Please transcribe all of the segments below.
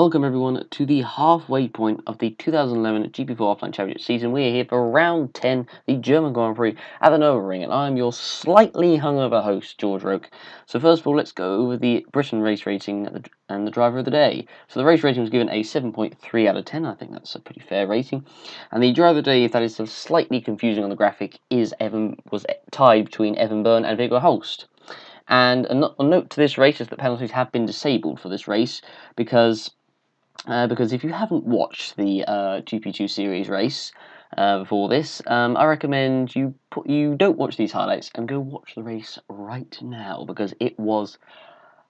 Welcome everyone to the halfway point of the 2011 GP4 Offline Championship season. We are here for round 10, the German Grand Prix at the Nürburgring, and I'm your slightly hungover host, George Roke. So first of all, let's go over the Britain race rating and the driver of the day. So the race rating was given a 7.3 out of 10. I think that's a pretty fair rating. And the driver of the day, if that is slightly confusing on the graphic, was tied between Evan Byrne and Viggo Holst. And a note to this race is that penalties have been disabled for this race because if you haven't watched the GP2 series race before this, I recommend you don't watch these highlights and go watch the race right now, because it was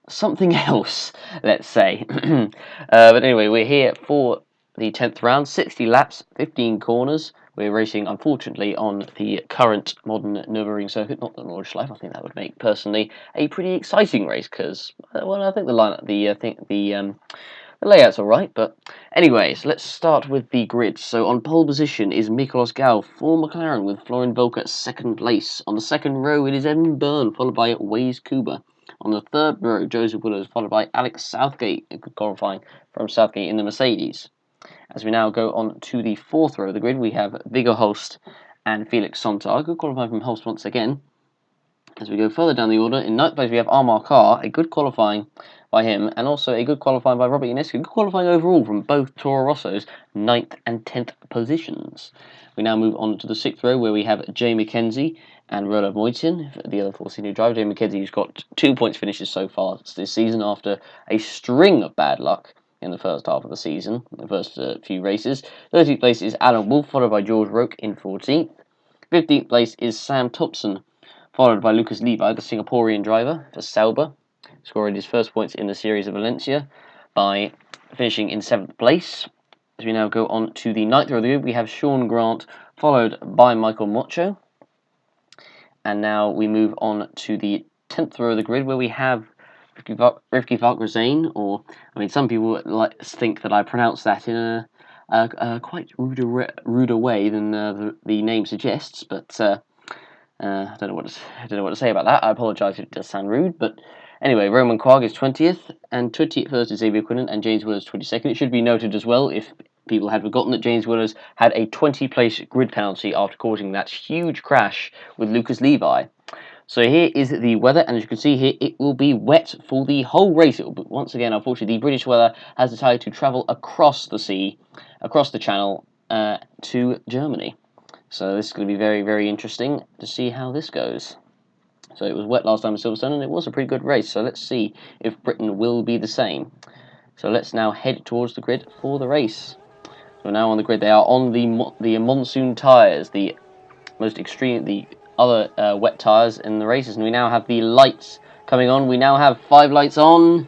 something else, let's say. But anyway, we're here for the 10th round, 60 laps, 15 corners. We're racing, unfortunately, on the current modern Nürburgring circuit, not the Nordschleife. I think that would make, personally, a pretty exciting race because, well, I think the layout's alright. But anyways, let's start with the grid. So on pole position is Michael Gal for McLaren, with Florian Volker second place. On the second row, it is Evan Byrne, followed by Waze Kuba. On the third row, Joseph Willows, followed by Alex Southgate, a good qualifying from Southgate in the Mercedes. As we now go on to the fourth row of the grid, we have Viggo Holst and Felix Sonntag, good qualifying from Holst once again. As we go further down the order, in ninth place we have Amar Khan, a good qualifying by him, and also a good qualifying by Robert Ionescu, good qualifying overall from both Toro Rosso's 9th and 10th positions. We now move on to the sixth row, where we have Jay McKenzie and Roland Moitin, the other Force India driver. Jay McKenzie, who's got 2 points finishes so far this season after a string of bad luck in the first half of the season, the first few races. 13th place is Alan Wolf, followed by George Roke in 14th. 15th place is Sam Thompson, followed by Lucas Levi, the Singaporean driver for Sauber, scoring his first points in the series of Valencia by finishing in 7th place. As we now go on to the 9th row of the grid, we have Sean Grant, followed by Michael Mocho. And now we move on to the 10th row of the grid, where we have Rivki Valkrazane, or, I mean, some people think that I pronounce that in a quite ruder way than the name suggests, but I don't know what to say about that. I apologise if it does sound rude, but anyway, Roman Quagg is 20th, and 21st is Xavier Quinlan, and James Willows 22nd. It should be noted as well, if people had forgotten, that James Willows had a 20-place grid penalty after causing that huge crash with Lucas Levi. So here is the weather, and as you can see here, it will be wet for the whole race. It will be, once again, unfortunately, the British weather has decided to travel across the sea, across the channel, to Germany. So this is going to be very, very interesting to see how this goes. So it was wet last time in Silverstone, and it was a pretty good race. So let's see if Britain will be the same. So let's now head towards the grid for the race. So now on the grid, they are on the monsoon tyres, the most extreme, the other wet tyres in the races, and we now have the lights coming on. We now have 5 lights on,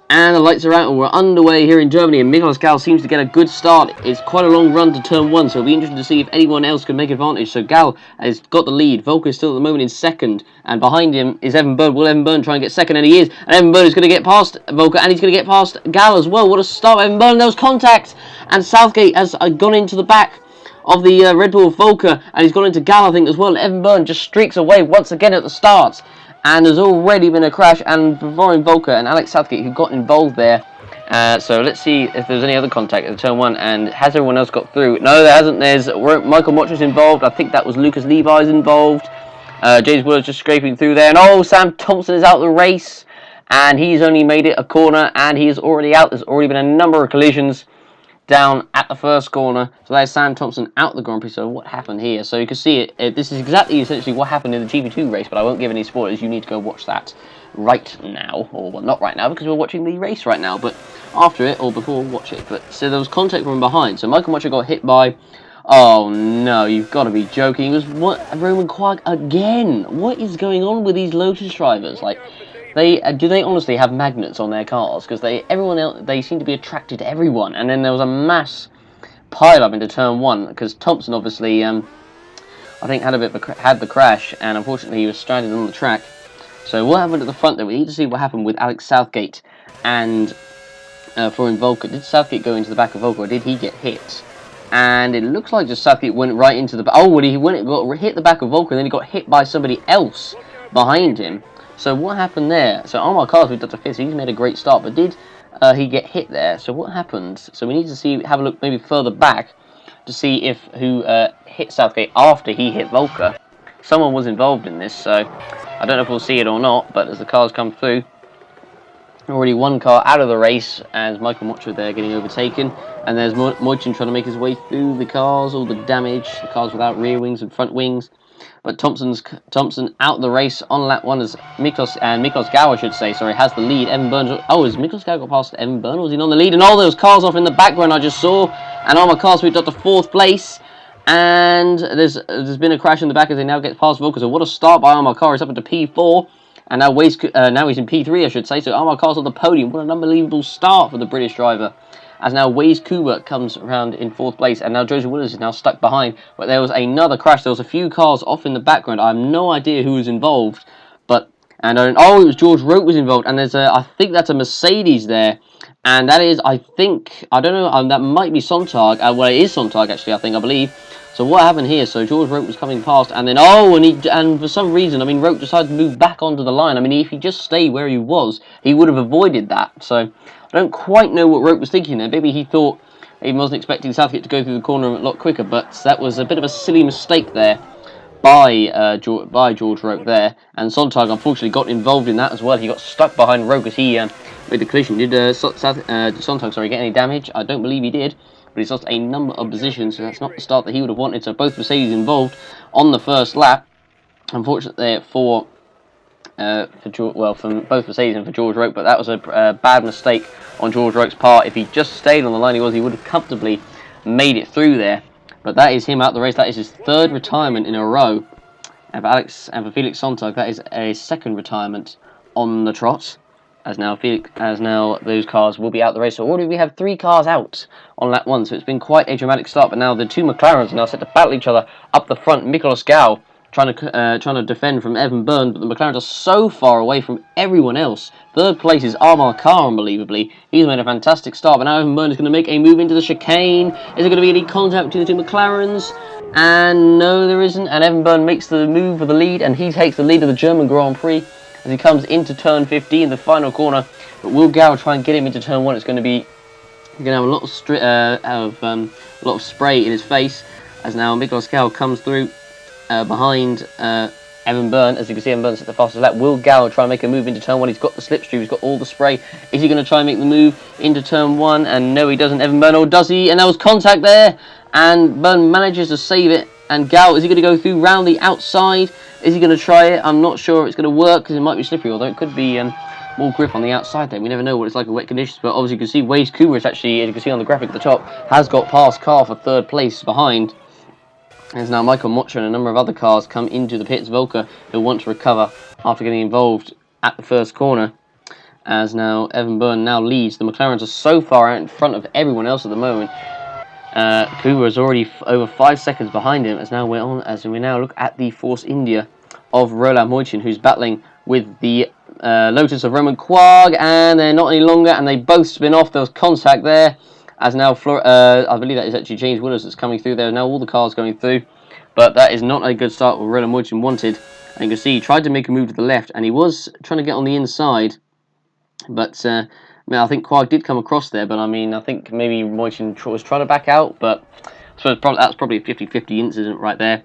and the lights are out, and we're underway here in Germany, and Michael Gal seems to get a good start. It's quite a long run to turn 1, so it'll be interesting to see if anyone else can make advantage. So Gal has got the lead. Volker is still at the moment in second, and behind him is Evan Byrne. Will Evan Byrne try and get second? And he is, and Evan Byrne is going to get past Volker, and he's going to get past Gal as well. What a start, Evan Byrne. There was contact, and Southgate has gone into the back of the Red Bull Volker, and he's gone into Gal, I think, as well. Evan Byrne just streaks away once again at the start, and there's already been a crash, and Florian Volker and Alex Southgate who got involved there. So let's see if there's any other contact at turn 1, and has everyone else got through? No, there hasn't. There's Michael Mocho's involved. I think that was Lucas Levi's involved. James Willows just scraping through there, and oh, Sam Thompson is out of the race, and he's only made it a corner, and he is already out. There's already been a number of collisions down at the first corner. So there's Sam Thompson out the Grand Prix. So what happened here? So you can see it. This is exactly essentially what happened in the GP2 race, but I won't give any spoilers. You need to go watch that right now, or well, not right now because we're watching the race right now, but after it or before, watch it. But so there was contact from behind. So Michael Mocho got hit by. Oh no, you've got to be joking! It was Roman Quagg again. What is going on with these Lotus drivers? Like, do they honestly have magnets on their cars? Because everyone else, they seem to be attracted to everyone. And then there was a mass pile up into turn 1 because Thompson obviously, I think, had the crash, and unfortunately he was stranded on the track. So what happened at the front there? We need to see what happened with Alex Southgate and Florian Volker. Did Southgate go into the back of Volker, or did he get hit? And it looks like just Southgate went right into the back. Oh, got hit the back of Volker, and then he got hit by somebody else behind him. So what happened there? So Omar Cars moved up to 5th, so he's made a great start, but did he get hit there? So what happened? So we need to have a look maybe further back to see if who hit Southgate after he hit Volker. Someone was involved in this, so I don't know if we'll see it or not, but as the cars come through, already one car out of the race as Michael Mocha there getting overtaken, and there's Moichin trying to make his way through the cars, all the damage, the cars without rear wings and front wings. But Thompson out the race on lap 1 as Miklos Gau, I should say, sorry, has the lead. Evan Burns, is Miklos Gau got past Evan Burns? Was he on the lead? And all those cars off in the background I just saw, and Armour Cars moved up to 4th place. And there's been a crash in the back as they now get past Volker. So what a start by Armour Car. He's up into P4. And now now he's in P3, I should say. So Armour Car's on the podium. What an unbelievable start for the British driver. As now Waze Kuba comes around in 4th place. And now Joseph Willis is now stuck behind. But there was another crash. There was a few cars off in the background. I have no idea who was involved. It was George Rote was involved. And there's I think that's a Mercedes there. And that is, I don't know, that might be Sontag. Well, it is Sontag, actually, I believe. So what happened here? So George Rote was coming past, and then, and for some reason, Rote decided to move back onto the line. If he just stayed where he was, he would have avoided that. So I don't quite know what Rote was thinking there. Maybe he thought he wasn't expecting Southgate to go through the corner a lot quicker, but that was a bit of a silly mistake there by George Rote there. And Sontag unfortunately got involved in that as well. He got stuck behind Rote as he made the collision. Did Sontag get any damage? I don't believe he did. But he's lost a number of positions, so that's not the start that he would have wanted. So both Mercedes involved on the first lap. Unfortunately for both Mercedes and for George Rote, but that was a bad mistake on George Rote's part. If he just stayed on the line he would have comfortably made it through there. But that is him out the race. That is his 3rd retirement in a row. And for Felix Sontag, that is a 2nd retirement on the trot. As now those cars will be out the race. So already we have 3 cars out on lap 1. So it's been quite a dramatic start. But now the 2 McLarens are now set to battle each other up the front. Miklos Gau trying to defend from Evan Burns, but the McLarens are so far away from everyone else. 3rd place is Armour Car, unbelievably. He's made a fantastic start, but now Evan Burns is going to make a move into the chicane. Is there going to be any contact between the 2 McLarens? And no, there isn't. And Evan Burns makes the move for the lead, and he takes the lead of the German Grand Prix as he comes into turn 15, the final corner. But will Gau try and get him into turn 1? It's going to be have a lot of spray in his face as now Miklos Gau comes through behind Evan Burns. As you can see, Evan Burns at the fastest lap. Will Gau try and make a move into turn 1? He's got the slipstream, he's got all the spray. Is he going to try and make the move into turn 1? And no, he doesn't. Evan Burns, or does he? And there was contact there, and Burns manages to save it. And Gau, is he going to go through round the outside? Is he going to try it? I'm not sure it's going to work because it might be slippery, although it could be more grip on the outside there. We never know what it's like in wet conditions, but obviously you can see Waze Kuba actually, as you can see on the graphic at the top, has got past Car for 3rd place behind. As now Michael Mocha and a number of other cars come into the pits. Volker, who want to recover after getting involved at the first corner. As now Evan Burns now leads. The McLarens are so far out in front of everyone else at the moment. Kuba is already over 5 seconds behind him. As we now look at the Force India of Roland Moichin, who's battling with the Lotus of Roman Quag, and they're not any longer, and they both spin off. There was contact there. As now, I believe that is actually James Willis that's coming through there. Now all the cars going through, but that is not a good start what Roland Moichin wanted. And you can see he tried to make a move to the left, and he was trying to get on the inside, but I think Quag did come across there. But I think maybe Moichin was trying to back out, but I suppose that's probably a 50-50 incident right there.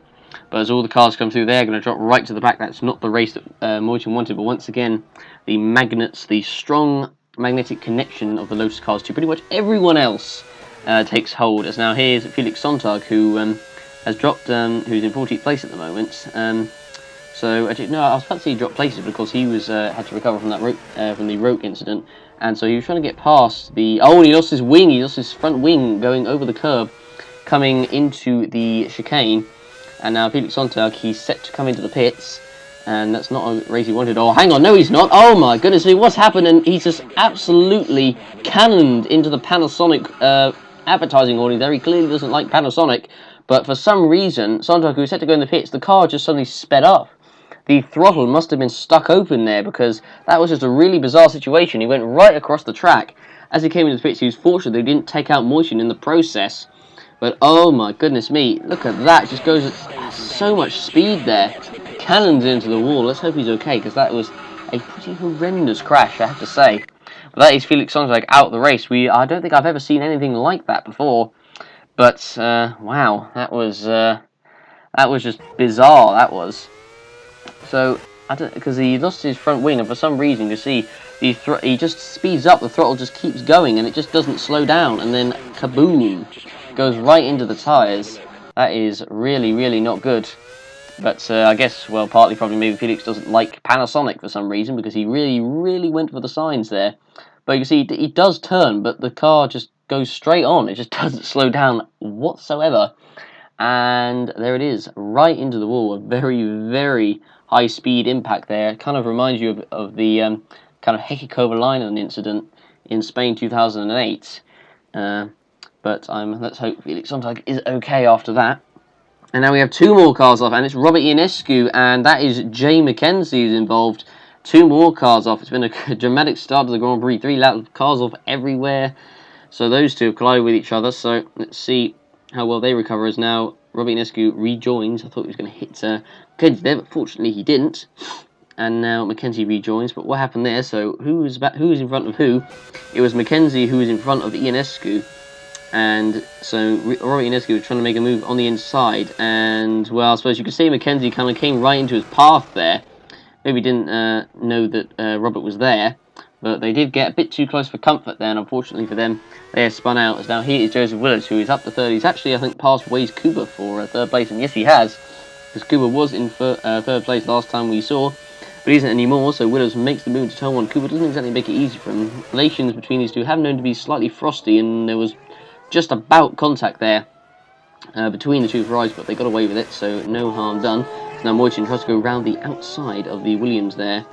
But as all the cars come through, they're going to drop right to the back. That's not the race that Moichin wanted. But once again, the magnets, the strong magnetic connection of the Lotus cars to pretty much everyone else takes hold. As now here's Felix Sontag, who has dropped, who's in 14th place at the moment. So actually, no, I was about to say he dropped places because he was had to recover from that from the Rote incident, and so he was trying to get past the. Oh, and he lost his wing. He lost his front wing going over the curb, coming into the chicane. And now Felix Sontag, he's set to come into the pits. And that's not a race he wanted. Oh, hang on, no he's not. Oh my goodness me, what's happened? And he's just absolutely cannoned into the Panasonic advertising audience there. He clearly doesn't like Panasonic. But for some reason, Sontag, who was set to go in the pits, the car just suddenly sped up. The throttle must have been stuck open there because that was just a really bizarre situation. He went right across the track. As he came into the pits, he was fortunate that he didn't take out Moichin in the process. But oh my goodness me, look at that. It just goes at so much speed there. Cannons into the wall. Let's hope he's okay, because that was a pretty horrendous crash, I have to say. But that is Felix Sonntag out of the race. I don't think I've ever seen anything like that before. But wow, that was just bizarre. That was. So I don't, because he lost his front wing, and for some reason, you see, he just speeds up. The throttle just keeps going, and it just doesn't slow down. And then kaboom, goes right into the tyres. That is really, really not good. But I guess, well, partly probably maybe Felix doesn't like Panasonic for some reason, because he really, really went for the signs there. But you can see he does turn, but the car just goes straight on. It just doesn't slow down whatsoever. And there it is, right into the wall. A very, very high-speed impact there. It kind of reminds you of the kind of Heikki Kovalainen incident in Spain 2008. But let's hope Felix Sonntag is okay after that. And now we have two more cars off, and it's Robert Ionescu, and that is Jay Mackenzie who's involved. Two more cars off. It's been a dramatic start to the Grand Prix. 3 laps of cars off everywhere. So those two collide with each other. So let's see how well they recover. As now Robert Ionescu rejoins. I thought he was going to hit Mackenzie there, but fortunately he didn't. And now Mackenzie rejoins. But what happened there? So who was in front of who? It was Mackenzie who was in front of Ionescu. And so Robert Ionescu was trying to make a move on the inside, and well, I suppose you could say Mackenzie kind of came right into his path there. Maybe didn't know that Robert was there, but they did get a bit too close for comfort there, and unfortunately for them, they have spun out. As now here is Joseph Willers, who is up to third. He's actually, I think, passed Waze Cooper for third place, and yes, he has, because Cooper was in third place last time we saw, but he isn't anymore. So Willers makes the move to turn one. Cooper doesn't exactly make it easy for him. Relations between these two have known to be slightly frosty, and there was just about contact there between the two Ferraris, but they got away with it, so no harm done. Now Moitin tries to go round the outside of the Williams there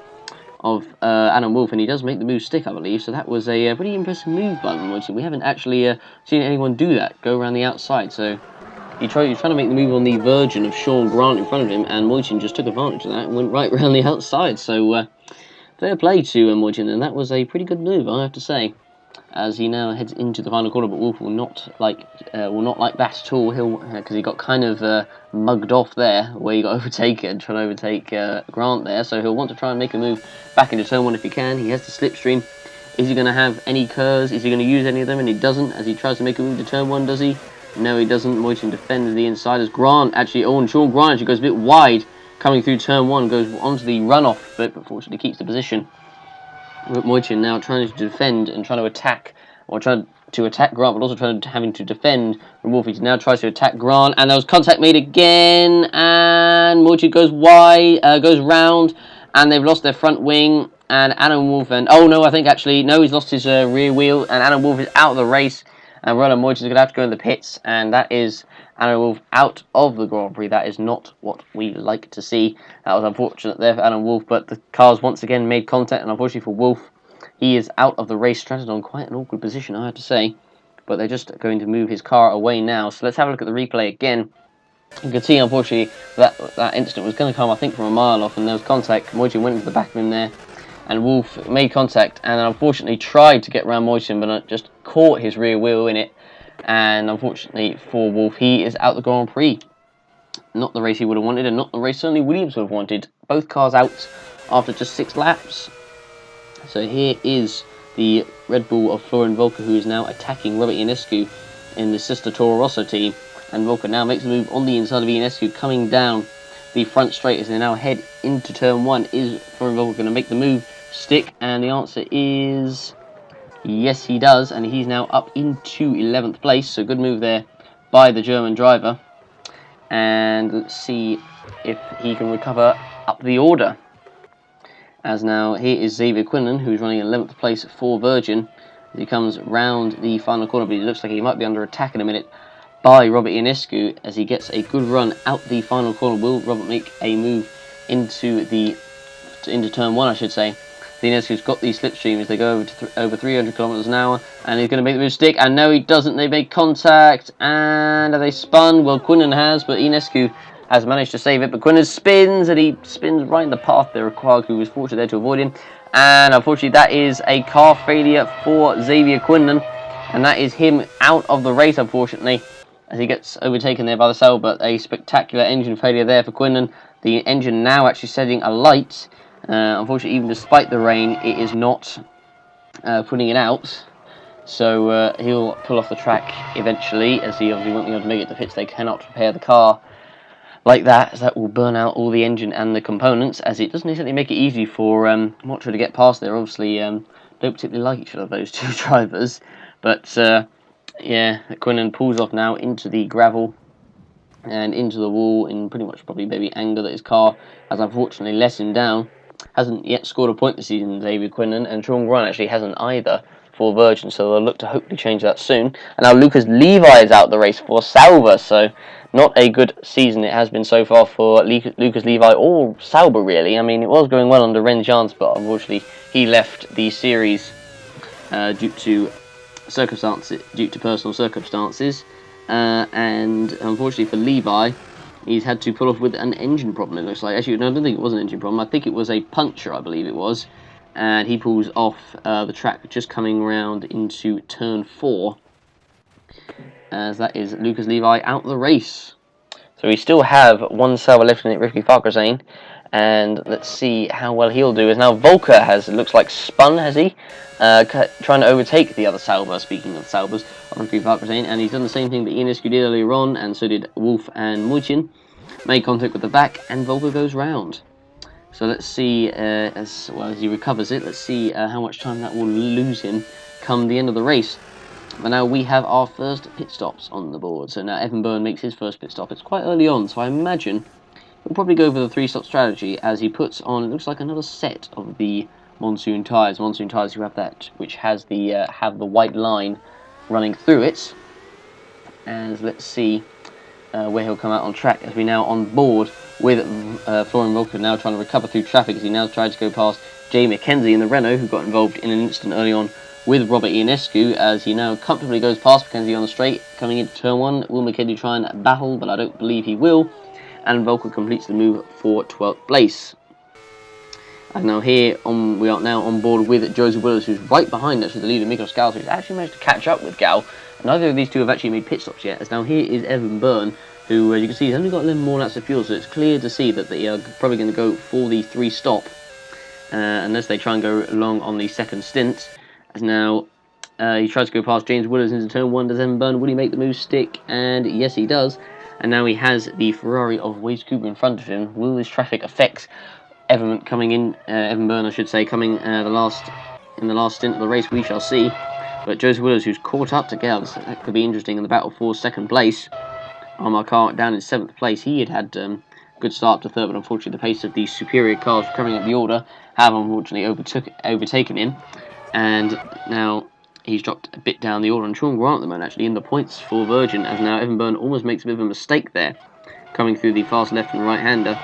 of Adam Wolff, and he does make the move stick, I believe, so that was a pretty impressive move by Moitin. We haven't actually seen anyone do that, go around the outside, so he's trying to make the move on the Virgin of Sean Grant in front of him, and Moitin just took advantage of that and went right round the outside, so fair play to Moitin, and that was a pretty good move, I have to say, as he now heads into the final corner. But Wolff will not like that at all. He'll because he got kind of mugged off there, where he got overtaken, trying to overtake Grant there. So he'll want to try and make a move back into turn one if he can. He has the slipstream. Is he going to have any curves? Is he going to use any of them? And he doesn't, as he tries to make a move to turn one. Does he? No, he doesn't. Moitin defends the inside as Grant actually. Oh, and Sean Grant actually goes a bit wide coming through turn one. Goes onto the runoff, but unfortunately keeps the position. Moitin now trying to defend and trying to attack, or trying to attack Grant, but also having to defend from Wolff. He now tries to attack Grant, and there was contact made again, and Moitin goes wide, goes round, and they've lost their front wing, and Adam Wolff, and oh no, I think actually, no, he's lost his rear wheel, and Adam Wolff is out of the race, and Roland Moitin's going to have to go in the pits, and that is Adam Wolff out of the Grand Prix. That is not what we like to see. That was unfortunate there for Adam Wolff, but the cars once again made contact, and unfortunately for Wolff, he is out of the race, stranded on quite an awkward position, I have to say. But they're just going to move his car away now. So let's have a look at the replay again. You can see, unfortunately, that incident was going to come, I think, from a mile off, and there was contact. Moitin went into the back of him there, and Wolff made contact, and unfortunately tried to get around Moitin, but just caught his rear wheel in it. And unfortunately for Wolff, he is out the Grand Prix. Not the race he would have wanted, and not the race certainly Williams would have wanted. Both cars out after just 6 laps. So here is the Red Bull of Florian Volker, who is now attacking Robert Ionescu in the sister Toro Rosso team. And Volker now makes a move on the inside of Ionescu, coming down the front straight as they now head into turn one. Is Florian Volker going to make the move stick? And the answer is yes, he does, and he's now up into 11th place, so good move there by the German driver. And let's see if he can recover up the order. As now, here is Xavier Quinlan, who's running 11th place for Virgin, as he comes round the final corner, but it looks like he might be under attack in a minute by Robert Ionescu, as he gets a good run out the final corner. Will Robert make a move into turn one, I should say? Ionescu's got these slipstream as they go over 300 kilometers an hour, and he's going to make the move stick, and no, he doesn't. They make contact, and are they spun? Well, Quinlan has, but Ionescu has managed to save it, but Quinlan spins, and he spins right in the path there of Quark, who was fortunate there to avoid him, and unfortunately that is a car failure for Xavier Quinlan, and that is him out of the race, unfortunately, as he gets overtaken there by the cell. But a spectacular engine failure there for Quinlan. The engine now actually setting alight, Unfortunately, even despite the rain, it is not putting it out. So he'll pull off the track eventually, as he obviously won't be able to make it to pits. They cannot repair the car like that, as that will burn out all the engine and the components, as it doesn't necessarily make it easy for Motra to get past there. Obviously, don't particularly like each other, those two drivers. But yeah, Quinlan pulls off now into the gravel and into the wall in pretty much probably maybe anger that his car has unfortunately let him down. Hasn't yet scored a point this season, David Quinlan, and Sean Grant actually hasn't either for Virgin, so they'll look to hopefully change that soon. And now Lucas Levi is out the race for Sauber, so not a good season it has been so far for Lucas Levi or Sauber, really. I mean, it was going well under Ren Jans, but unfortunately he left the series due to personal circumstances. And unfortunately for Levi, he's had to pull off with an engine problem, it looks like. Actually, no, I don't think it was an engine problem. I think it was a puncture, I believe it was. And he pulls off the track just coming around into turn 4. As that is Lucas Levi out the race. So we still have one Sauber left in it, Rifki Farkazane. And let's see how well he'll do. As now Volker has, it looks like, spun, has he? Trying to overtake the other Sauber, speaking of Saubers, Rifki Farkazane. And he's done the same thing that Ionescu did earlier on, and so did Wolf and Mujin. Made contact with the back, and Volker goes round. So let's see, as he recovers it, let's see how much time that will lose him come the end of the race. But now we have our first pit stops on the board. So now Evan Byrne makes his first pit stop. It's quite early on, so I imagine he'll probably go for the 3-stop strategy as he puts on, it looks like, another set of the Monsoon tyres. Monsoon tyres, you have that, which has the white line running through it. And let's see where he'll come out on track, as we now on board with Florian Volker now trying to recover through traffic, as he now tried to go past Jay McKenzie in the Renault, who got involved in an incident early on with Robert Ionescu, as he now comfortably goes past McKenzie on the straight, coming into turn 1. Will McKenzie try and battle, but I don't believe he will, and Volker completes the move for 12th place. And now here we are now on board with Joseph Willis, who's right behind actually the leader, Miklos Gal, who's actually managed to catch up with Gal. Neither of these two have actually made pit stops yet, as now here is Evan Byrne, who, as you can see, has only got 11 more laps of fuel, so it's clear to see that they are probably going to go for the 3-stop, unless they try and go along on the second stint. As now he tries to go past James Willis into turn 1. Does Evan Byrne, will he make the move stick? And yes, he does. And now he has the Ferrari of Waze Cooper in front of him. Will this traffic affect Evan Byrne, I should say, coming in the last stint of the race? We shall see. But Joseph Willis, who's caught up to Gale, that could be interesting in the battle for second place. Our car down in 7th place. He had good start to 3rd, but unfortunately the pace of the superior cars coming up the order have unfortunately overtaken him. And now he's dropped a bit down the order, and Sean Grant at the moment actually in the points for Virgin, as now Evan Byrne almost makes a bit of a mistake there, coming through the fast left and right hander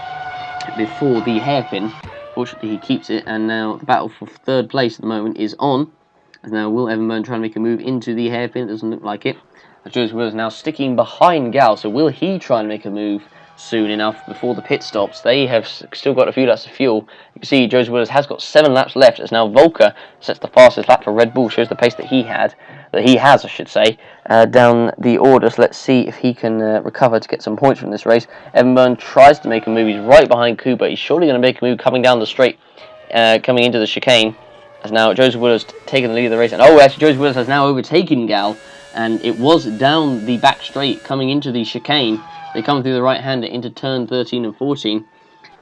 before the hairpin. Fortunately he keeps it, and now the battle for 3rd place at the moment is on. As now will Evan Byrne try and make a move into the hairpin? It doesn't look like it. Joseph Willis now sticking behind Gal, so will he try and make a move soon enough before the pit stops? They have still got a few laps of fuel. You can see Joseph Willis has got 7 laps left, as now Volker sets the fastest lap for Red Bull, shows the pace that he has, I should say, down the order. So let's see if he can recover to get some points from this race. Evan Byrne tries to make a move. He's right behind Cooper. He's surely going to make a move coming down the straight, coming into the chicane, as now Joseph Willis taking the lead of the race. And actually Joseph Willis has now overtaken Gal, and it was down the back straight coming into the chicane. They come through the right-hander into turn 13 and 14,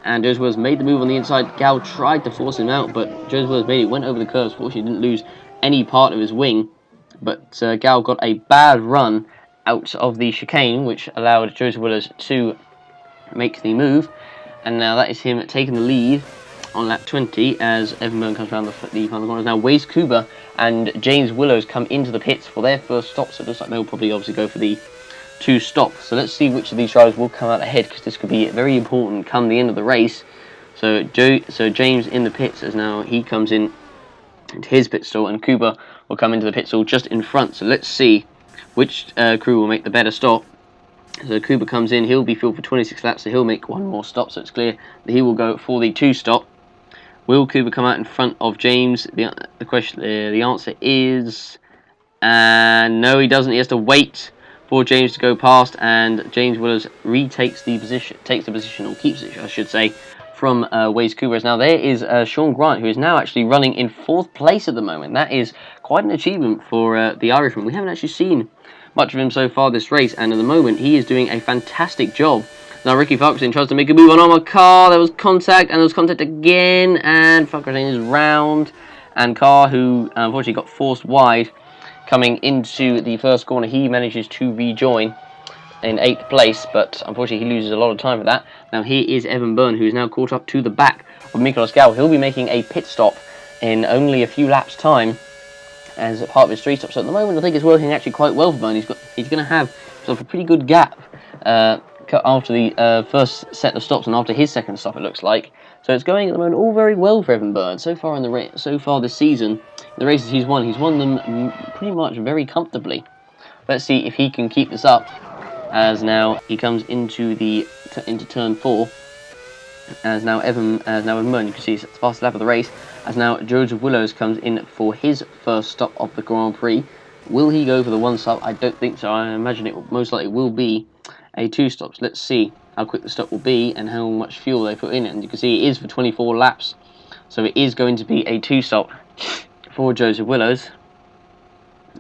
and Joseph Willis made the move on the inside. Gal tried to force him out, but Joseph Willis made it, went over the curves. Fortunately, didn't lose any part of his wing, but Gal got a bad run out of the chicane, which allowed Joseph Willis to make the move, and now that is him taking the lead on lap 20 as Evan Byrne comes around the final corners. Now Waze Cooper and James Willows come into the pits for their first stop, so it looks like they'll probably obviously go for the 2-stop. So let's see which of these drivers will come out ahead, because this could be very important come the end of the race. So James in the pits, as now he comes in into his pit stall, and Cooper will come into the pit stall just in front. So let's see which crew will make the better stop. So Cooper comes in, he'll be fueled for 26 laps, so he'll make one more stop, so it's clear that he will go for the 2-stop. Will Cooper come out in front of James? The answer is no, he doesn't. He has to wait for James to go past, and James Willis takes the position, or keeps it, I should say, from Waze Coopers. Now there is Sean Grant, who is now actually running in 4th place at the moment. That is quite an achievement for the Irishman. We haven't actually seen much of him so far this race, and at the moment he is doing a fantastic job. Now Ricky Farquharson tries to make a move on my car. There was contact, and there was contact again, and Farquharson is round, and Carr, who unfortunately got forced wide coming into the first corner, he manages to rejoin in 8th place, but unfortunately he loses a lot of time for that. Now here is Evan Byrne, who is now caught up to the back of Miklos Gal. He'll be making a pit stop in only a few laps' time as part of his 3 stops. So at the moment I think it's working actually quite well for Byrne. He's going to have sort of a pretty good gap after the first set of stops and after his second stop, it looks like. So it's going at the moment all very well for Evan Byrne so far this season. The races he's won them pretty much very comfortably. Let's see if he can keep this up, as now he comes into turn 4. As now Evan Byrne, you can see it's the fastest lap of the race. As now Joseph Willows comes in for his first stop of the Grand Prix. Will he go for the 1 stop? I don't think so. I imagine it most likely will be a 2 stops. Let's see how quick the stop will be and how much fuel they put in it. And you can see it is for 24 laps, so it is going to be a 2 stop for Joseph Willows.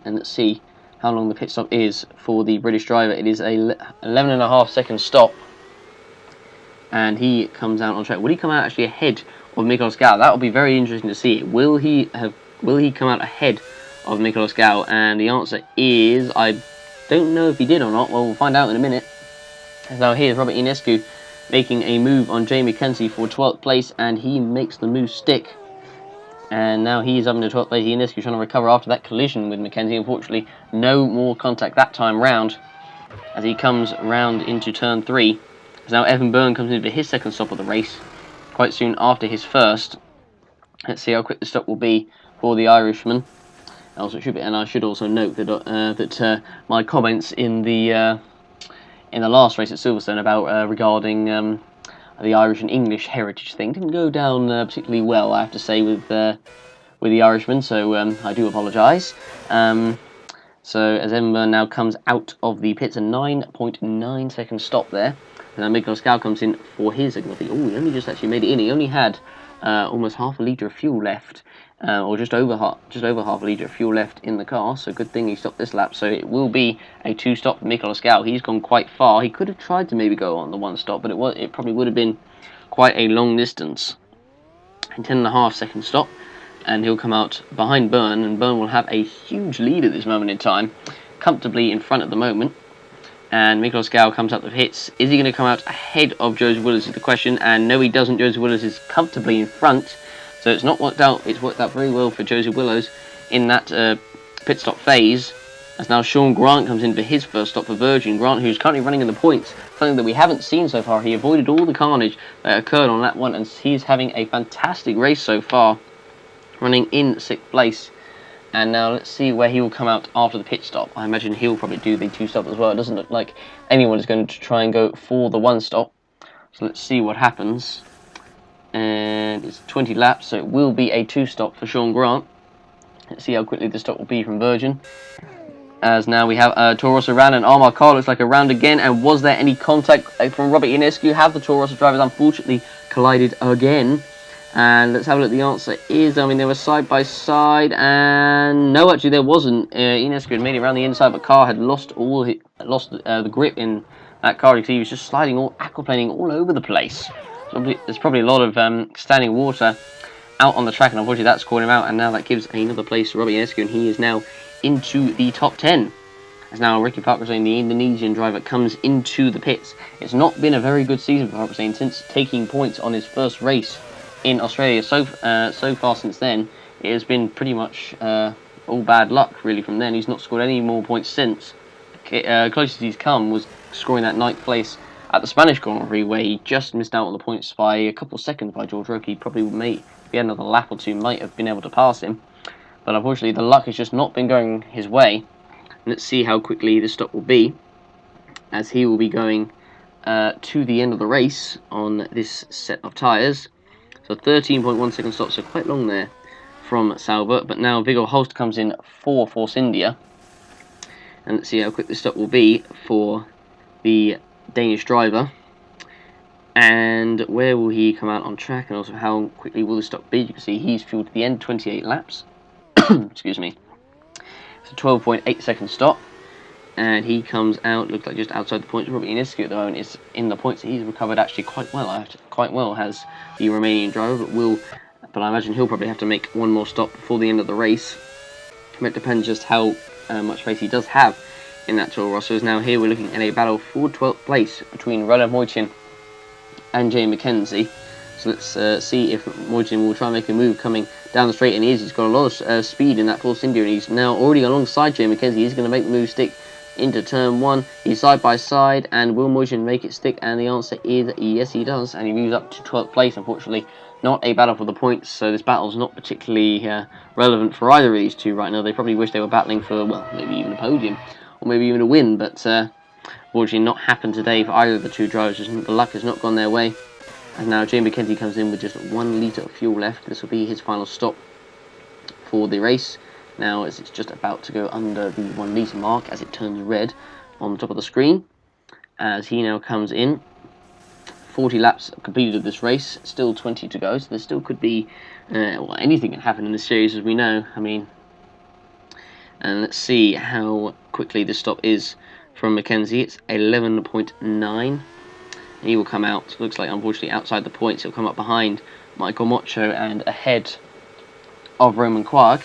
And let's see how long the pit stop is for the British driver. It is a 11.5 second stop, and he comes out on track. Will he come out actually ahead of Miklos Gal? That will be very interesting to see. Will he come out ahead of Miklos Gal? And the answer is, I don't know if he did or not. Well, we'll find out in a minute. Now here's Robert Ionescu making a move on Jamie Mackenzie for 12th place, and he makes the move stick. And now he's up in the 12th place. Ionescu trying to recover after that collision with Mackenzie. Unfortunately, no more contact that time round as he comes round into turn 3. As now Evan Byrne comes in for his second stop of the race, quite soon after his first. Let's see how quick the stop will be for the Irishman. Also, I should also note that my comments in the last race at Silverstone about regarding the Irish and English heritage thing didn't go down particularly well, I have to say, with the Irishman. So I do apologise. So as Evan Byrne now comes out of the pits, a 9.9 second stop there. And now Miklos Gal comes in for his. He only just actually made it in. He only had almost half a litre of fuel left, or just over half a litre of fuel left in the car. So good thing he stopped this lap. So it will be a 2 stop for Miklos Gal. He's gone quite far. He could have tried to maybe go on the 1 stop, but it probably would have been quite a long distance. A 10.5 second stop, and he'll come out behind Byrne, and Byrne will have a huge lead at this moment in time, comfortably in front at the moment. And Miklos Gal comes out the pits. Is he going to come out ahead of Joseph Willows is the question, and no he doesn't. Joseph Willows is comfortably in front, so it's not worked out. It's worked out very well for Joseph Willows in that pit stop phase. As now Sean Grant comes in for his first stop for Virgin. Grant, who's currently running in the points, something that we haven't seen so far. He avoided all the carnage that occurred on lap 1, and he's having a fantastic race so far, running in 6th place. And now let's see where he will come out after the pit stop. I imagine he'll probably do the 2 stop as well. It doesn't look like anyone is going to try and go for the 1 stop. So let's see what happens. And it's 20 laps, so it will be a 2 stop for Sean Grant. Let's see how quickly the stop will be from Virgin. As now we have Toro Rosso round, and Armar Carr looks like a round again. And was there any contact from Robert Ionescu? Have the Toro Rosso drivers unfortunately collided again? And let's have a look. The answer is, they were side by side, and no, actually there wasn't. Ionescu had made it around the inside, but Carr had lost the grip in that car because he was just aquaplaning all over the place. So there's probably a lot of standing water out on the track, and unfortunately that's caught him out, and now that gives another place to Robert Ionescu, and he is now into the top 10. As now Ricky Farquharson, the Indonesian driver, comes into the pits. It's not been a very good season for Farquharson since taking points on his first race in Australia. So far since then, it has been pretty much all bad luck really from then. He's not scored any more points since. Closest he's come was scoring that 9th place at the Spanish Grand Prix, where he just missed out on the points by a couple of seconds by George Roque. He probably if he had another lap or 2, might have been able to pass him. But unfortunately, the luck has just not been going his way. Let's see how quickly the stop will be, as he will be going to the end of the race on this set of tyres. So 13.1 second stop, so quite long there from Salbert. But now Viggo Holst comes in for Force India. And let's see how quick the stop will be for the Danish driver. And where will he come out on track, and also how quickly will the stop be? You can see he's fueled to the end, 28 laps. Excuse me. It's a 12.8 second stop. And he comes out, looks like just outside the points. Robert Iniski at the moment is in the points. He's recovered actually quite well, has the Romanian driver, but I imagine he'll probably have to make one more stop before the end of the race. It depends just how much pace he does have in that Toro Rosso. Now here we're looking at a battle for 12th place between Roland Moichin and Jay McKenzie. So let's see if Moichin will try and make a move coming down the straight, and he's got a lot of speed in that Force India, and he's now already alongside Jay McKenzie. He's going to make the move stick into turn 1. He's side by side, and will Moichin make it stick? And the answer is yes, he does, and he moves up to 12th place. Unfortunately, not a battle for the points, so this battle's not particularly relevant for either of these two right now. They probably wish they were battling for, well, maybe even a podium, or maybe even a win, but unfortunately not happened today for either of the two drivers. The luck has not gone their way. And now Jay McKenzie comes in with just 1 litre of fuel left. This will be his final stop for the race. Now, as it's just about to go under the 1 litre mark, as it turns red on the top of the screen, as he now comes in. 40 laps completed of this race, still 20 to go, so there still could be, well, anything can happen in this series, as we know. I mean, and let's see how quickly the stop is from McKenzie. It's 11.9. He will come out, looks like unfortunately outside the points. He'll come up behind Michael Mocho and ahead of Roman Quark.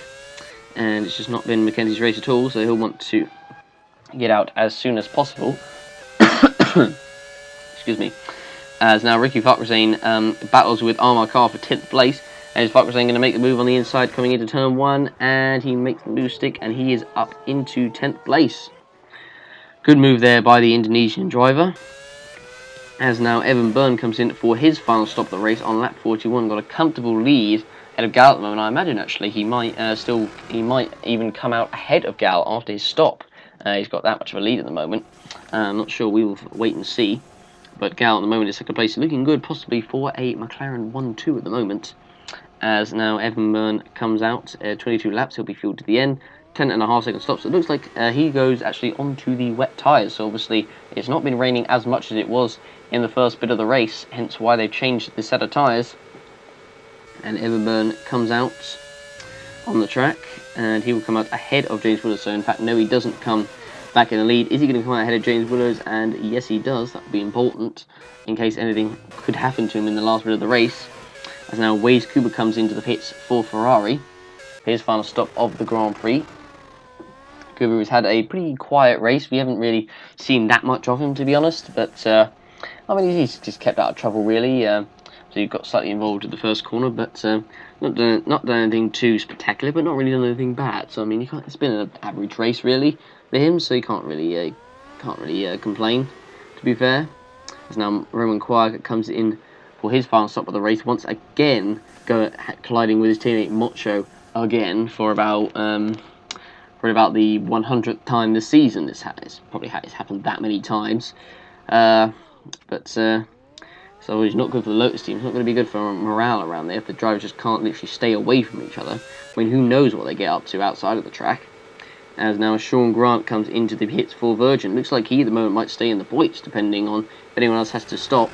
And it's just not been Mackenzie's race at all, so he'll want to get out as soon as possible. Excuse me. As now Ricky Farquharson battles with Armar Carr for 10th place. And is Farquharson going to make the move on the inside coming into turn 1? And he makes the move stick, and he is up into 10th place. Good move there by the Indonesian driver. As now Evan Byrne comes in for his final stop of the race on lap 41. Got a comfortable lead ahead of Gal at the moment. I imagine actually he might even come out ahead of Gal after his stop. He's got that much of a lead at the moment. I'm not sure, we will wait and see. But Gal at the moment is second place, looking good, possibly for a McLaren 1-2 at the moment. As now Evan Byrne comes out, 22 laps, he'll be fueled to the end. 10.5 second stops. It looks like he goes actually onto the wet tyres, so obviously it's not been raining as much as it was in the first bit of the race, hence why they've changed the set of tyres. And Evan Byrne comes out on the track, and he will come out ahead of James Williams. So in fact, no, he doesn't come back in the lead. Is he going to come out ahead of James Williams? And yes, he does. That would be important in case anything could happen to him in the last bit of the race. As now Waze Kuba comes into the pits for Ferrari, his final stop of the Grand Prix. Kuba has had a pretty quiet race. We haven't really seen that much of him, to be honest, but I mean, he's just kept out of trouble, really. So he got slightly involved at the first corner, but not done anything too spectacular, but not really done anything bad. So I mean, it's been an average race really for him, so you can't really complain. To be fair, as now Roman Quark comes in for his final stop of the race, once again colliding with his teammate Mocho again for about the 100th time this season. It's happened that many times, so he's not good for the Lotus team. It's not going to be good for morale around there if the drivers just can't literally stay away from each other. I mean, who knows what they get up to outside of the track. As now Sean Grant comes into the pits for Virgin. Looks like he at the moment might stay in the points, depending on if anyone else has to stop.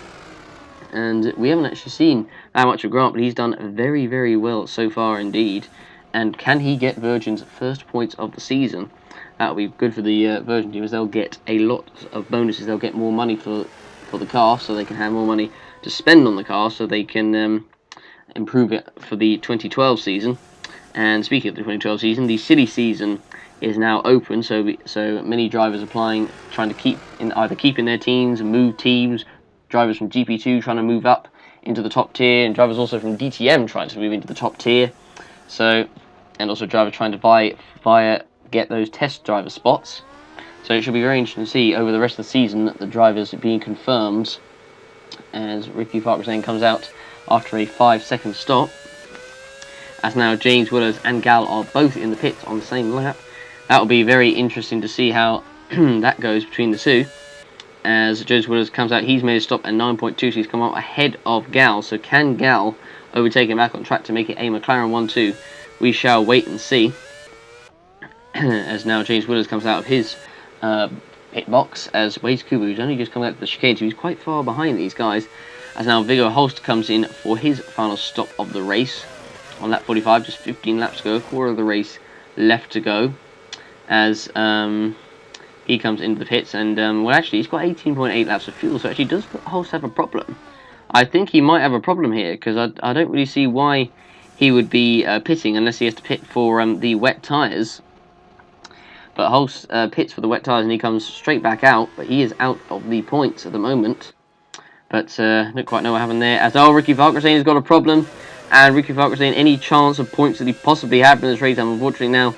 And we haven't actually seen that much of Grant, but he's done very, very well so far indeed. And can he get Virgin's first points of the season? That'll be good for the Virgin team, as they'll get a lot of bonuses. They'll get more money for the car, so they can have more money to spend on the car, so they can improve it for the 2012 season. And speaking of the 2012 season, the city season is now open, so many drivers applying, trying to keep in their teams and move teams. Drivers from GP2 trying to move up into the top tier, and drivers also from DTM trying to move into the top tier. So, and also drivers trying to get those test driver spots. So it should be very interesting to see over the rest of the season the drivers being confirmed, as Ricky Farquharson comes out after a 5-second stop. As now James Willows and Gal are both in the pits on the same lap. That will be very interesting to see how that goes between the two. As James Willows comes out, he's made a stop at 9.2, so he's come up ahead of Gal. So can Gal overtake him back on track to make it a McLaren 1-2? We shall wait and see. As now James Willows comes out of his pit box, as Waze Kuba, who's only just come out of the chicane, so he's quite far behind these guys. as now Viggo Holst comes in for his final stop of the race on lap 45, just 15 laps to go, quarter of the race left to go, as he comes into the pits, and well, actually he's got 18.8 laps of fuel, so actually does Holst have a problem? I think he might have a problem here, because I don't really see why he would be pitting unless he has to pit for the wet tyres. But Holst pits for the wet tyres and he comes straight back out, but he is out of the points at the moment. But don't quite know what happened there. As Ricky Valkresane has got a problem, and Ricky Valkresane, any chance of points that he possibly had in this race, have unfortunately now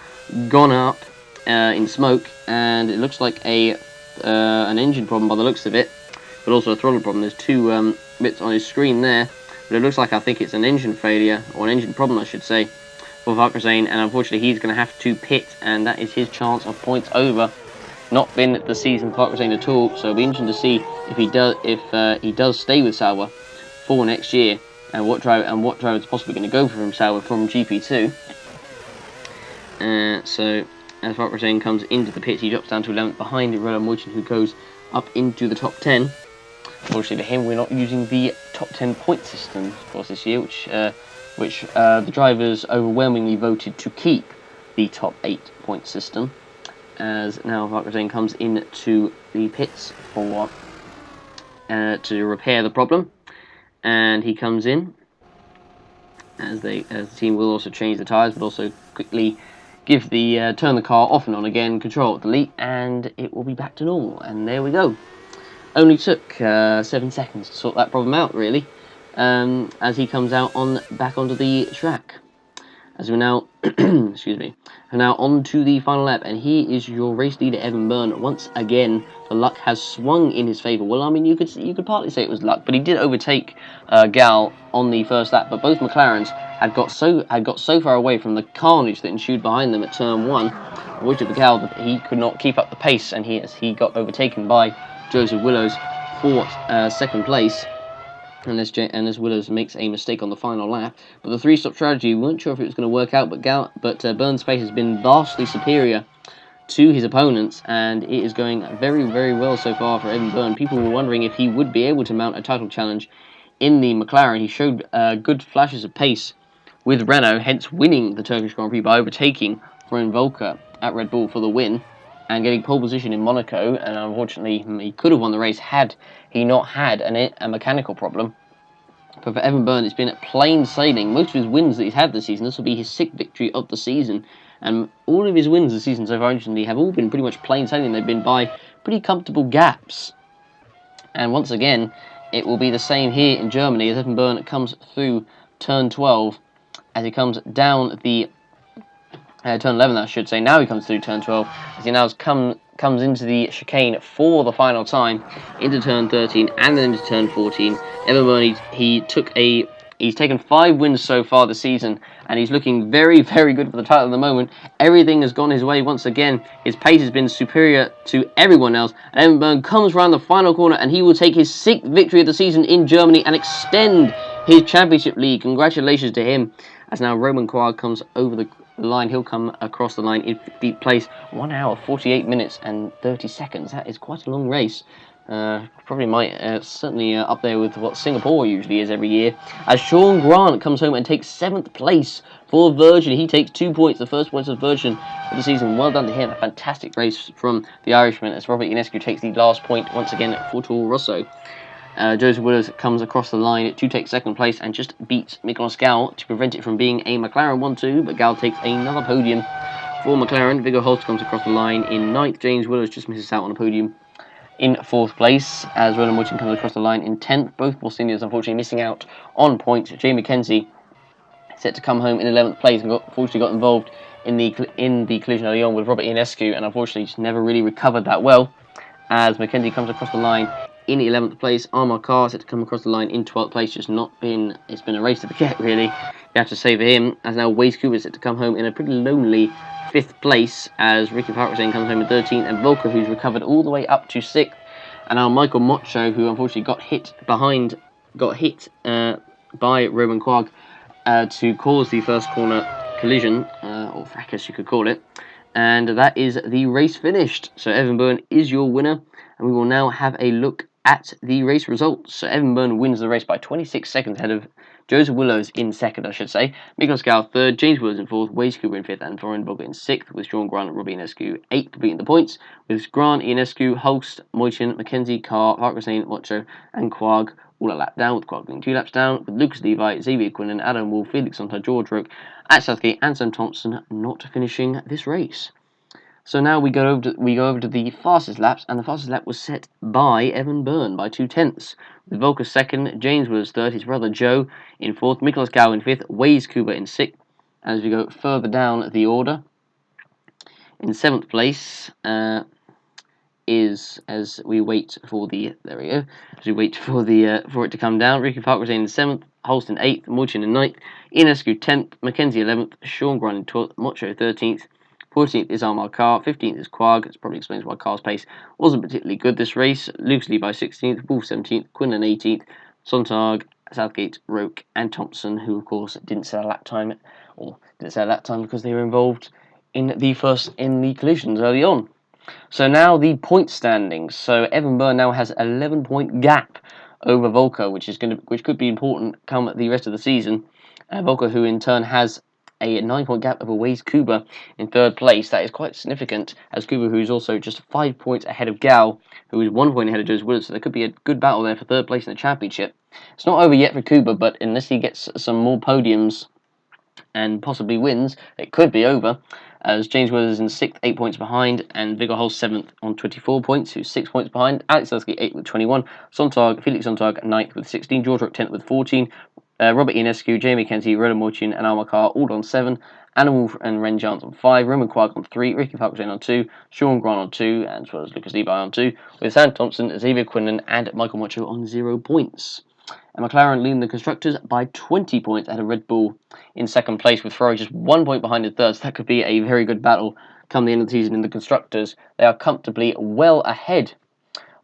gone up in smoke, and it looks like an engine problem by the looks of it, but also a throttle problem. There's two bits on his screen there, but it looks like I think it's an engine failure, or an engine problem I should say, for Valkresane, and unfortunately he's going to have to pit, and that is his chance of points over. Not been the season for Valkresane at all, so it'll be interesting to see if he does stay with Sauber for next year, and what driver is possibly going to go for him Sauber from GP2. So as Valkresane comes into the pits, he drops down to 11th behind Roland Moichen, who goes up into the top 10. Unfortunately for him, we're not using the top 10 point system, of course, this year, which the drivers overwhelmingly voted to keep the top 8 point system. As now Valkresane comes into the pits for to repair the problem, and he comes in as the team will also change the tyres, but also quickly give the turn the car off and on again, control delete, and it will be back to normal. And there we go. Only took 7 seconds to sort that problem out, really. As he comes out back onto the track. As we're now, excuse me, we're now on to the final lap, and here is your race leader Evan Byrne. Once again, the luck has swung in his favour. Well, I mean, you could partly say it was luck, but he did overtake Gal on the first lap. But both McLarens had got so far away from the carnage that ensued behind them at turn 1, which of the Gal that he could not keep up the pace, and he got overtaken by Joseph Willows for second place. Unless Willows makes a mistake on the final lap. But the 3-stop strategy, we weren't sure if it was going to work out, but Byrne's pace has been vastly superior to his opponents, and it is going very, very well so far for Evan Byrne. People were wondering if he would be able to mount a title challenge in the McLaren. He showed good flashes of pace with Renault, hence winning the Turkish Grand Prix by overtaking Florian Volker at Red Bull for the win, and getting pole position in Monaco, and unfortunately he could have won the race had he not had a mechanical problem. But for Evan Byrne, it's been plain sailing. Most of his wins that he's had this season, this will be his 6th victory of the season, and all of his wins this season so far, interestingly, have all been pretty much plain sailing. They've been by pretty comfortable gaps. And once again, it will be the same here in Germany as Evan Byrne comes through turn 12, as he comes down the turn 11, I should say. Now he comes through turn 12, as he now comes into the chicane for the final time, into turn 13 and then into turn 14. Evan Byrne, he's taken 5 wins so far this season, and he's looking very, very good for the title at the moment. Everything has gone his way once again. His pace has been superior to everyone else, and Evan Byrne comes around the final corner, and he will take his 6th victory of the season in Germany and extend his championship lead. Congratulations to him, as now Romain Quard comes over the line. He'll come across the line in 15th place. 1 hour, 48 minutes and 30 seconds. That is quite a long race. Probably might certainly up there with what Singapore usually is every year. As Sean Grant comes home and takes 7th place for Virgin. He takes 2 points, the first points of Virgin for the season. Well done to him. A fantastic race from the Irishman, as Robert Ionescu takes the last point once again for Toro Rosso. Joseph Willows comes across the line to take 2nd place and just beats Miklos Gal to prevent it from being a McLaren 1-2, but Gal takes another podium for McLaren. Viggo Holst comes across the line in 9th. James Willows just misses out on a podium in 4th place, as Roland Moichen comes across the line in 10th. Both Force Indians unfortunately missing out on points. Jay McKenzie set to come home in 11th place and unfortunately got involved in the collision early on with Robert Ionescu, and unfortunately just never really recovered that well, as McKenzie comes across the line in 11th place. Armar Carr set to come across the line in 12th place. It's been a race to the get, really. You have to say for him, as now Waze Cooper set to come home in a pretty lonely 5th place, as Ricky Valkresane comes home in 13th, and Volker, who's recovered all the way up to 6th, and now Michael Mocho, who unfortunately got hit by Romain Quag to cause the first corner collision, or fracas you could call it, and that is the race finished. So Evan Byrne is your winner, and we will now have a look at the race results. So Evan Byrne wins the race by 26 seconds ahead of Joseph Willows in second, I should say. Miklos Gal third, James Willows in fourth, Waze Cooper in fifth, and Florian Bogger in sixth, with Sean Grant and Robbie Ionescu eighth, completing the points, with Grant, Ionescu, Holst, Moichin, McKenzie, Carr, Harkness, Mocho, and Quag all a lap down, with Quag being 2 laps down, with Lucas Levi, Xavier Quinlan, Adam Wolf, Felix Sonta, George Rook at Southgate, and Sam Thompson not finishing this race. So now we go over to the fastest laps, and the fastest lap was set by Evan Byrne by 2/10. With Volker second, James was third, his brother Joe in fourth, Miklos Gow in fifth, Waze Kuba in sixth. As we go further down the order, in seventh place is, as we wait for the for it to come down, Ricky Park was in seventh, Holston eighth, Morchin in ninth, Ionescu 10th, Mackenzie 11th, Sean Grant in 12th, Mocho 13th. 14th is Almar Carr, 15th is Quag. This probably explains why Carr's pace wasn't particularly good this race. Lucas Levi 16th, Wolf 17th, Quinlan 18th, Sontag, Southgate, Roke, and Thompson, who of course didn't set a lap time because they were involved in the collisions early on. So now the point standings. So Evan Byrne now has 11-point gap over Volker, which could be important come the rest of the season. Volker, who in turn has a 9-point gap over Waze Kuba in third place. That is quite significant, as Kuba, who's also just 5 points ahead of Gal, who is 1 point ahead of Joseph Williams, so there could be a good battle there for third place in the championship. It's not over yet for Kuba, but unless he gets some more podiums and possibly wins, it could be over, as James Williams is in 6th, 8 points behind, and Viggo Holst 7th on 24 points, who's 6 points behind, Alex Selsky 8th with 21, Felix Sontag 9th with 16, George Rook 10th with 14, Robert Ionescu, Jamie Kenzie, Roland Morchin, and Almar Carr all on 7, Anna Wolf and Ren Jans on 5, Roman Quag on 3, Ricky Parkson on 2, Sean Grant on 2, and as well as Lucas Levi on 2, with Sam Thompson, Xavier Quinlan, and Michael Mocho on 0 points. And McLaren leading the constructors by 20 points ahead of Red Bull in second place, with Ferrari just 1 point behind in third. So that could be a very good battle come the end of the season in the constructors. They are comfortably well ahead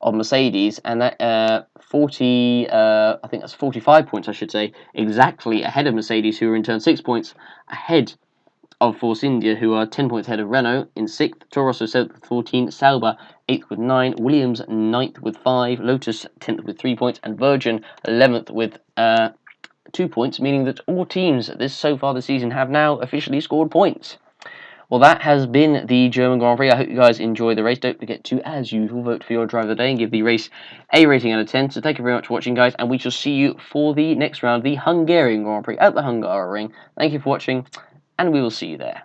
of Mercedes, and that I think that's 45 points, I should say, exactly ahead of Mercedes, who are in turn 6 points ahead of Force India, who are 10 points ahead of Renault in 6th, Toro Rosso 7th with 14, Sauber 8th with 9, Williams 9th with 5, Lotus 10th with 3 points, and Virgin 11th with 2 points, meaning that all teams so far this season have now officially scored points. Well, that has been the German Grand Prix. I hope you guys enjoy the race. Don't forget to, as usual, vote for your driver of the day and give the race a rating out of 10. So thank you very much for watching, guys, and we shall see you for the next round, the Hungarian Grand Prix at the Hungaroring. Thank you for watching, and we will see you there.